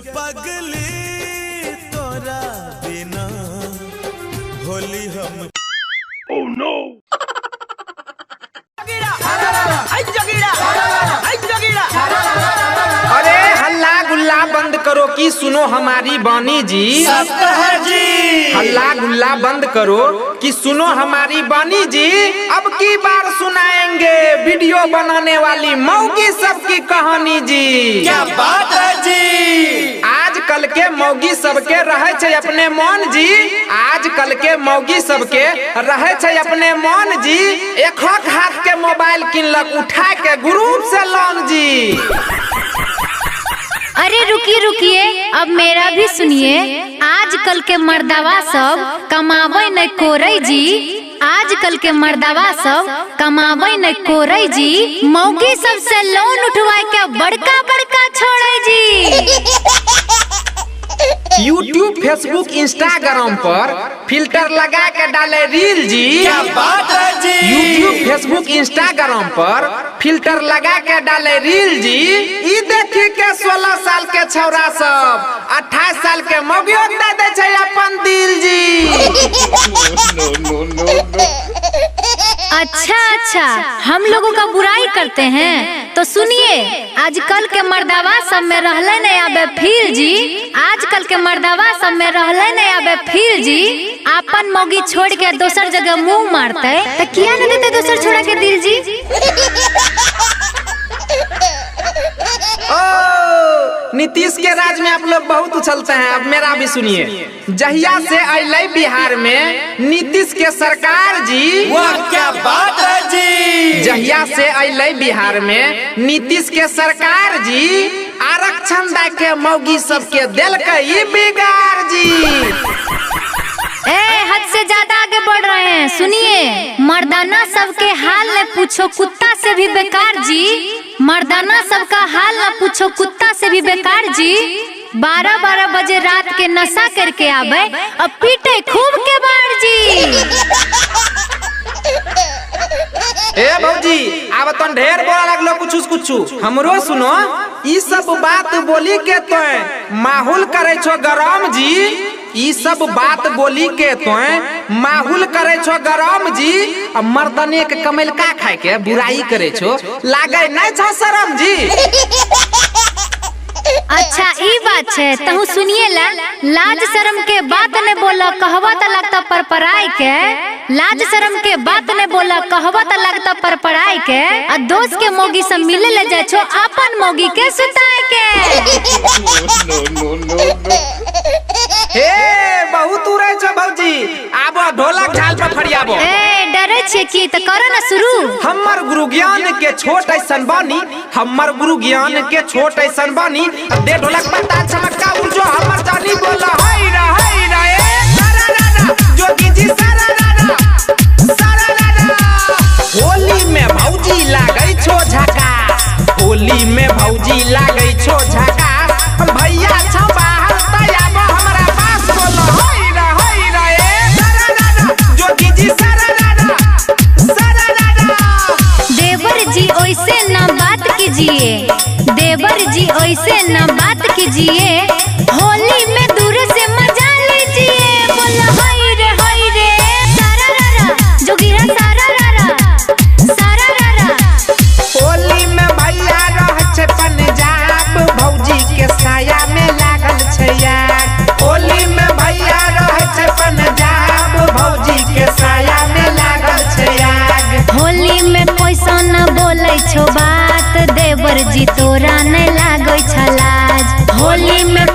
पगली तोरा बिना होली हम Oh no! अरे हल्ला गुल्ला बंद करो कि सुनो हमारी बानी जी। हल्ला गुल्ला बंद करो कि सुनो हमारी बानी जी। अब की बार सुनाएंगे वीडियो बनाने वाली मौगी सबकी कहानी जी। क्या बात है जी। आजकल के मौगी सबके रहे छे अपने मन जी। आजकल के मौगी सबके रहे छे अपने मन जी। एक हाथ के मोबाइल किनलक उठा के ग्रुप से लोन जी। अरे रुकिए अब मेरा भी सुनिए। आजकल के मर्दावा सब कमावे न कोरई जी। आजकल के मर्दावा सब कमावे न कोरई जी। मौगी सबसे लोन उठवा के बड़का बड़का छोड़े जी। यूट्यूब, फेसबुक, इंस्टाग्राम पर फिल्टर लगा के डाले रील जी। क्या बात है जी। यूट्यूब, फेसबुक, इंस्टाग्राम पर फिल्टर लगा के डाले रील जी। ई देखी के 16 साल के छौरा सब 28 साल के मौगियों दे दे छे अपन दिल जी। अच्छा हम लोगों का बुराई करते हैं तो सुनिए। आजकल के मर्दावा सब में रहले नहीं आबे फील जी। आजकल के मर्दावा सब में रहले नहीं आबे फील जी। अपन मौगी छोड़ के दोसर जगह मुंह मारते तो किया न देते दोसर छोड़ा के दिल जी। नीतीश के राज में आप लोग बहुत उछलते हैं। अब मेरा भी सुनिए। जहिया से अइले बिहार में नीतीश के सरकार जी। वाह क्या बात है जी। जहिया से अइले बिहार में नीतीश के सरकार जी। आरक्षण दे के मौगी सबके दिल के बिगाड़ जी। हद से ज्यादा आगे बढ़ रहे हैं। सुनिए, मर्दाना सबके हाल न पूछो कुत्ता से भी बेकार जी। मर्दाना सबका हाल न पूछो कुत्ता से भी बेकार जी। 12-12 बजे रात के नशा करके आवे और पीटे खूब के बार जी। ए भौजी अब तो ढेर बोला लगलो कुछ हमरो सुनो। ई सब बात बोली के तो माहौल करे छो गरम जी। ई सब बात बोली के तो माहौल करे छो गरम जी। अब मर्दने के कमैलका खाए के बुराई करे छो लागे नहीं छो शरम जी। अच्छा ई बात है तहु सुनिए ला। लाज शर्म के बात ने बोला कहवा त लगता पर पराई के। लाज शर्म के बात ने बोला कहवा त लगता पर पराई के। आ दोस्त के मौगी सब मिले ले जाए छो अपन मौगी के सुताए के। हे बहुत उड़े छो भौजी। आबो ढोलक झाल पर फरियाबो। डरे छे की त करो ना शुरू। हमर गुरु ज्ञान के छोट ऐसन बानी। हमर गुरु ज्ञान के छोट ऐसन बानी। दे ढोलक पर ताल चमका उलझो हमर जानी बोला हाय रा ए सारा रारा जोगी जी सारा रारा। होली में भौजी लागै छो झकास। होली में भौजी लागै छो झकास। भैया छ बाहर त आबो हमरा पास बोला हाय रा ए सारा रारा जोगी जी सारा रारा। देवर जी ओइसे ना बात कीजिए। देवर जी ओइसे ना बात कीजिए। होली में दूर से मजा लीजिए। बोला हाय रे सारा रारा जोगिरा सारा रारा। होली में भैया रह छे पंजाब भौजी के साया में लागल छे यार। होली में भैया रह छे पंजाब भौजी के साया में लागल छे यार। होली में पैसा न बोले छो बात। देवर जी तोरा न लागो छ लाज। होली में